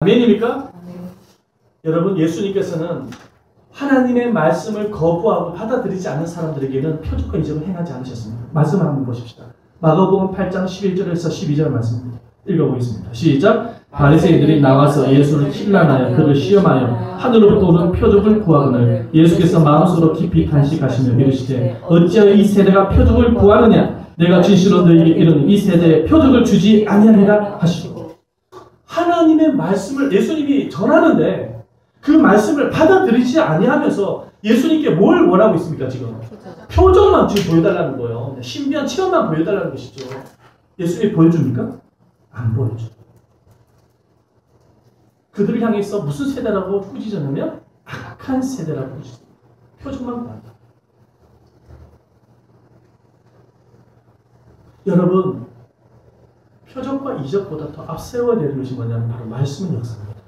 아멘입니까? 여러분, 예수님께서는 하나님의 말씀을 거부하고 받아들이지 않는 사람들에게는 표적과 이적을 행하지 않으셨습니다. 말씀을 한번 보십시다. 마가복음 8장 11절에서 12절 말씀입니다. 읽어보겠습니다. 시작. 바리새인들이 나와서 예수를 힐난하여 그를 시험하여 하늘로부터 오는 표적을 구하거늘 예수께서 마음속으로 깊이 탄식하시며 이르시되 어찌하여 이 세대가 표적을 구하느냐? 내가 진실로 너희에게 이르노니 이 세대에 표적을 주지 아니하리라 하시고, 하나님의 말씀을 예수님이 전하는데 그 말씀을 받아들이지 아니하면서 예수님께 뭘 원하고 있습니까? 지금 표적만 지금 보여달라는 거예요. 신비한 체험만 보여달라는 것이죠. 예수님이 보여줍니까? 안 보여줘. 그들을 향해서 무슨 세대라고 꾸짖었냐면 악한 세대라고 꾸짖었어요. 표적만 보한다. 여러분, 표적과 이적보다 더 앞세워야 될 것이 뭐냐면 바로 말씀의 역사입니다.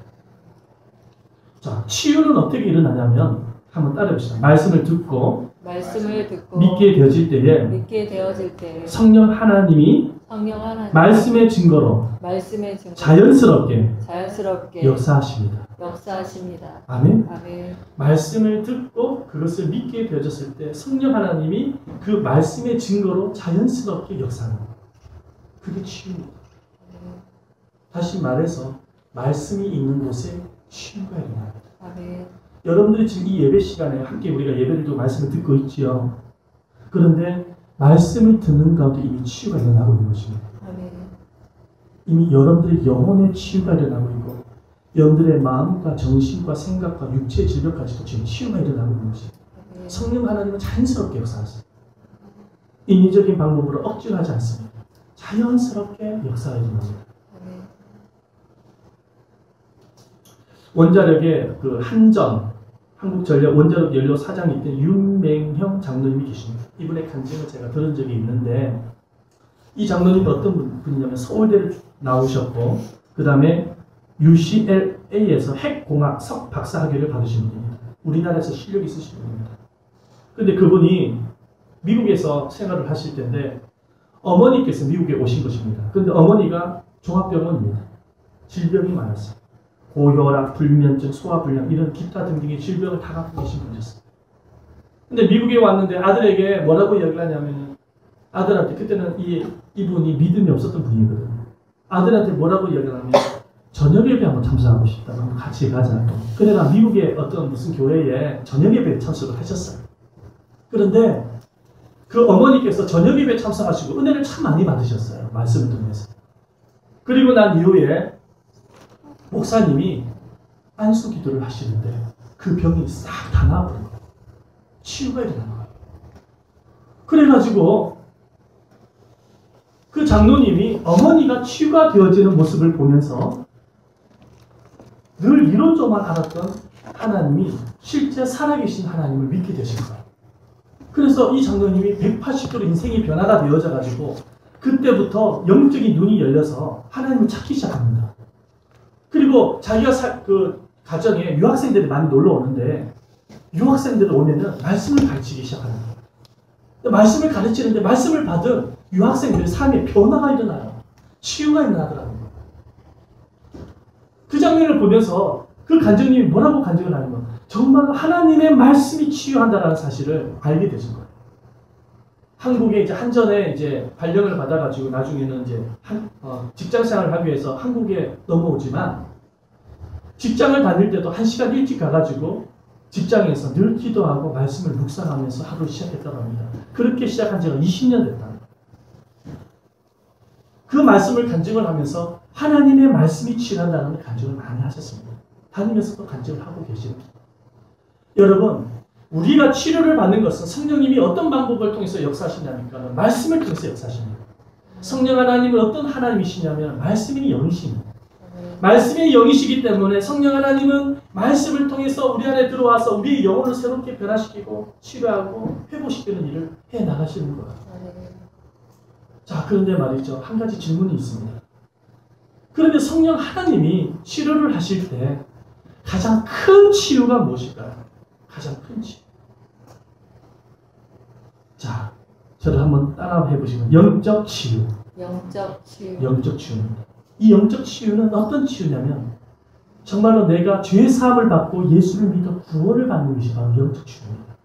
자, 치유는 어떻게 일어나냐면 한번 따라해봅시다. 말씀을 듣고 믿게 되어질 때에 성령 하나님이 말씀의 증거로 자연스럽게 역사하십니다. 아멘? 말씀을 듣고 그것을 믿게 되어졌을 때 성령 하나님이 그 말씀의 증거로 자연스럽게 역사합니다. 그게 치유입니다. 다시 말해서 말씀이 있는 곳에 치유가 일어납니다. 여러분들이 지금 이 예배 시간에 함께 우리가 예배를 두고 말씀을 듣고 있지요. 그런데 말씀을 듣는 가운데 이미 치유가 일어나고 있는 것입니다. 이미 여러분들의 영혼의 치유가 일어나고 있고 여러분들의 마음과 정신과 생각과 육체의 질병까지도 지금 치유가 일어나고 있는 것입니다. 성령 하나님은 자연스럽게 역사하세요. 인위적인 방법으로 억지로 하지 않습니다. 자연스럽게 역사가 일어납니다. 원자력의 그 한국전력 원자력 연료 사장이 있던 윤맹형 장로님이 계십니다. 이분의 간증을 제가 들은 적이 있는데 이 장로님이 어떤 분이냐면 서울대를 나오셨고 그 다음에 UCLA에서 핵공학 석박사학위를 받으신 분입니다. 우리나라에서 실력이 있으신 분입니다. 그런데 그분이 미국에서 생활을 하실 텐데 어머니께서 미국에 오신 것입니다. 그런데 어머니가 종합병원입니다. 질병이 많았어요. 고혈압, 불면증, 소화불량 이런 기타 등등의 질병을 다 갖고 계신 분이었어요. 근데 미국에 왔는데 아들에게 뭐라고 이야기를 하냐면 아들한테 그때는 이분이 믿음이 없었던 분이거든요. 아들한테 뭐라고 이야기를 하면 저녁 예배 한번 참석하고 싶다. 한번 같이 가자. 그래가 미국의 어떤 무슨 교회에 저녁 예배에 참석을 하셨어요. 그런데 그 어머니께서 저녁 예배에 참석하시고 은혜를 참 많이 받으셨어요. 말씀을 통해서. 그리고 난 이후에 목사님이 안수 기도를 하시는데 그 병이 싹 다 나아버린 거예요. 치유가 일어나는 거예요. 그래가지고 그 장로님이 어머니가 치유가 되어지는 모습을 보면서 늘 이론조만 알았던 하나님이 실제 살아계신 하나님을 믿게 되신 거예요. 그래서 이 장로님이 180도로 인생이 변화가 되어져가지고 그때부터 영적인 눈이 열려서 하나님을 찾기 시작합니다. 그리고 자기가 그 가정에 유학생들이 많이 놀러 오는데 유학생들이 오면은 말씀을 가르치기 시작하는 거예요. 말씀을 가르치는데 말씀을 받은 유학생들의 삶에 변화가 일어나요. 치유가 일어나더라고요. 그 장면을 보면서 그 간증님이 뭐라고 간증을 하냐면 정말 하나님의 말씀이 치유한다라는 사실을 알게 되신 거예요. 한국에 이제 한전에 이제 발령을 받아가지고 나중에는 이제 직장 생활을 하기 위해서 한국에 넘어오지만 직장을 다닐 때도 1시간 일찍 가가지고 직장에서 늘 기도하고 말씀을 묵상하면서 하루를 시작했다고 합니다. 그렇게 시작한 지가 20년 됐다. 그 말씀을 간증을 하면서 하나님의 말씀이 치유한다는 간증을 많이 하셨습니다. 다니면서도 간증을 하고 계십니다. 여러분, 우리가 치료를 받는 것은 성령님이 어떤 방법을 통해서 역사하시냐니까 말씀을 통해서 역사하십니다. 성령 하나님은 어떤 하나님이시냐면 말씀이 영이십니다. 말씀이 영이시기 때문에 성령 하나님은 말씀을 통해서 우리 안에 들어와서 우리의 영혼을 새롭게 변화시키고 치료하고 회복시키는 일을 해나가시는 거예요. 자, 그런데 말이죠. 한 가지 질문이 있습니다. 그런데 성령 하나님이 치료를 하실 때 가장 큰 치유가 무엇일까요? 가장 큰 치유. 자, 저를 한번 따라 해보시면 영적 치유. 영적 치유입니다. 이 영적 치유는 어떤 치유냐면 정말로 내가 죄 사함을 받고 예수를 믿어 구원을 받는 것이 바로 영적 치유입니다.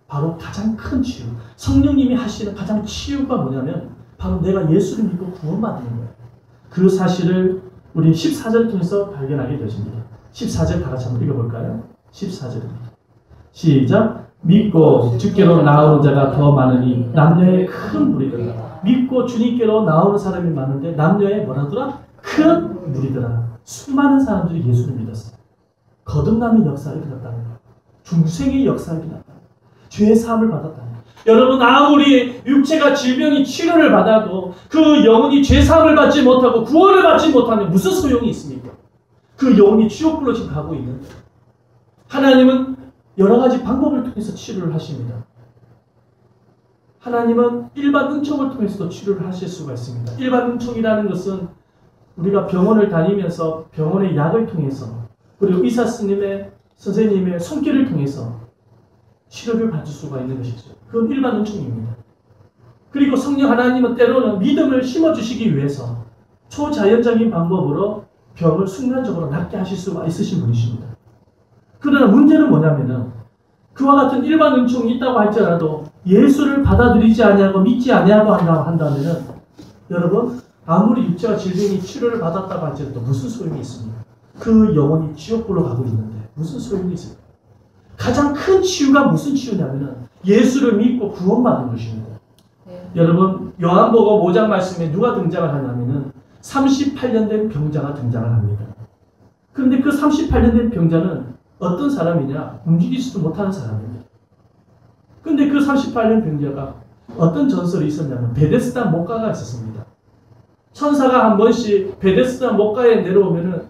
바로 가장 큰 치유. 성령님이 하시는 가장 치유가 뭐냐면 바로 내가 예수를 믿고 구원받는 거예요. 그 사실을 우리 14절을 통해서 발견하게 되십니다. 14절 다 같이 한번 읽어볼까요? 14절입니다. 시작. 믿고 주께로 나오는 자가 더 많으니 남녀의 큰 무리더라. 믿고 주님께로 나오는 사람이 많은데 남녀의 뭐라더라? 큰 무리더라. 수많은 사람들이 예수를 믿었어요. 거듭남의 역사가 일어났다는 거예요. 중생의 역사가 일어났다는 거예요. 죄의 사함을 받았다는 거예요. 여러분, 아무리 육체가 질병이 치료를 받아도 그 영혼이 죄 사함을 받지 못하고 구원을 받지 못하면 무슨 소용이 있습니까? 그 영혼이 지옥불로 지금 가고 있는데 하나님은 여러 가지 방법을 통해서 치료를 하십니다. 하나님은 일반 은총을 통해서도 치료를 하실 수가 있습니다. 일반 은총이라는 것은 우리가 병원을 다니면서 병원의 약을 통해서 그리고 의사 선생님의 손길을 통해서 치료를 받을 수가 있는 것이죠. 그건 일반 은총입니다. 그리고 성령 하나님은 때로는 믿음을 심어주시기 위해서 초자연적인 방법으로 병을 순간적으로 낫게 하실 수가 있으신 분이십니다. 그러나 문제는 뭐냐면은 그와 같은 일반 은총이 있다고 할지라도 예수를 받아들이지 아니하고 믿지 아니하고 한다면은 여러분, 아무리 육체가 질병이 치료를 받았다고 할지라도 무슨 소용이 있습니까? 그 영혼이 지옥불로 가고 있는데 무슨 소용이 있습니까? 가장 큰 치유가 무슨 치유냐면은 예수를 믿고 구원받는 것입니다. 여러분, 요한복음 5장 말씀에 누가 등장을 하냐면은 38년 된 병자가 등장을 합니다. 그런데 그 38년 된 병자는 어떤 사람이냐? 움직이지도 못하는 사람입니다. 그런데 그 38년 병자가 어떤 전설이 있었냐면 베데스다 목가가 있었습니다. 천사가 한 번씩 베데스다 목가에 내려오면은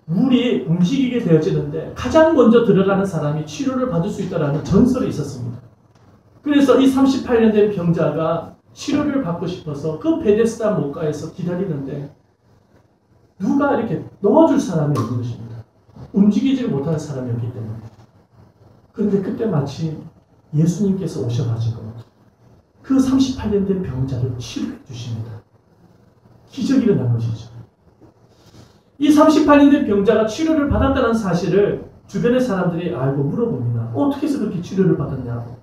물이 움직이게 되어지는데 가장 먼저 들어가는 사람이 치료를 받을 수 있다는 전설이 있었습니다. 그래서 이 38년 된 병자가 치료를 받고 싶어서 그 베데스다 목가에서 기다리는데 누가 이렇게 넣어줄 사람이 없는 것입니다. 움직이지를 못하는 사람이었기 때문에. 그런데 그때 마침 예수님께서 오셔가지고 그 38년 된 병자를 치료해 주십니다. 기적이 일어난 것이죠. 이 38년 된 병자가 치료를 받았다는 사실을 주변의 사람들이 알고 물어봅니다. 어떻게 해서 그렇게 치료를 받았냐고.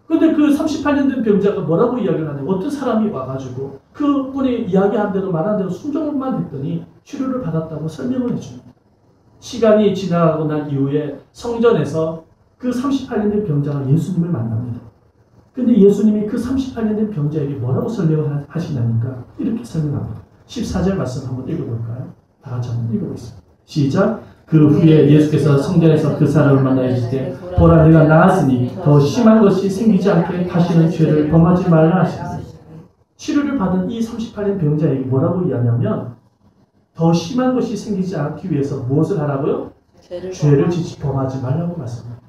근데 그 38년 된 병자가 뭐라고 이야기를 하냐면 어떤 사람이 와가지고 그분이 이야기한 대로 말한 대로 순종만 했더니 치료를 받았다고 설명을 해줍니다. 시간이 지나가고 난 이후에 성전에서 그 38년 된 병자가 예수님을 만납니다. 근데 예수님이 그 38년 된 병자에게 뭐라고 설명을 하시냐니까 이렇게 설명합니다. 14절 말씀 한번 읽어볼까요? 다 같이 한번 읽어보겠습니다. 시작. 그 후에 예수께서 성전에서 그 사람을 만나 이르시되 보라 내가 나았으니 더 심한 것이 생기지 않게 다시는 죄를 범하지 말라 하시니 치료를 받은 이 38년 병자에게 뭐라고 이야기하냐면 더 심한 것이 생기지 않기 위해서 무엇을 하라고요? 죄를 범하지 말라고 말씀합니다.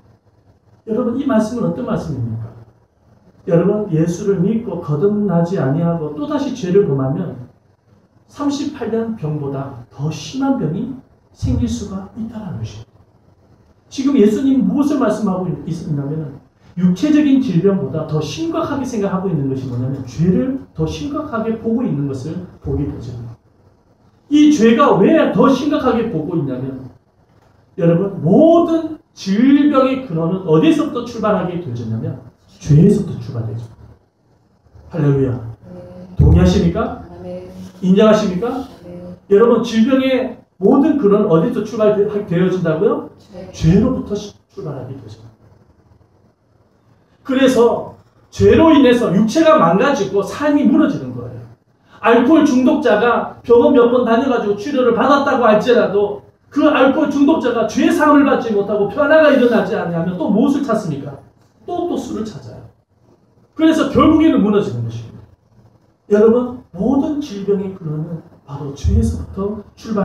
여러분, 이 말씀은 어떤 말씀입니까? 여러분, 예수를 믿고 거듭나지 아니하고 또다시 죄를 범하면 38년 병보다 더 심한 병이 생길 수가 있다는 것입니다. 지금 예수님 무엇을 말씀하고 있냐면 육체적인 질병보다 더 심각하게 생각하고 있는 것이 뭐냐면 죄를 더 심각하게 보고 있는 것을 보게 되죠. 이 죄가 왜 더 심각하게 보고 있냐면 여러분, 모든 질병의 근원은 어디서부터 출발하게 되었냐면 죄에서부터 출발되죠. 할렐루야. 동의하십니까? 인정하십니까? 여러분, 질병의 모든 근원은 어디서 출발되어진다고요? 죄로부터 출발하게 되죠. 그래서 죄로 인해서 육체가 망가지고 삶이 무너지는 거예요. 알코올 중독자가 병원 몇 번 다녀가지고 치료를 받았다고 할지라도 그 알코올 중독자가 죄 사함을 받지 못하고 변화가 일어나지 않으면 또 무엇을 찾습니까? 또 술을 찾아요. 그래서 결국에는 무너지는 것입니다. 여러분, 모든 질병의 근원은 바로 죄에서부터 출발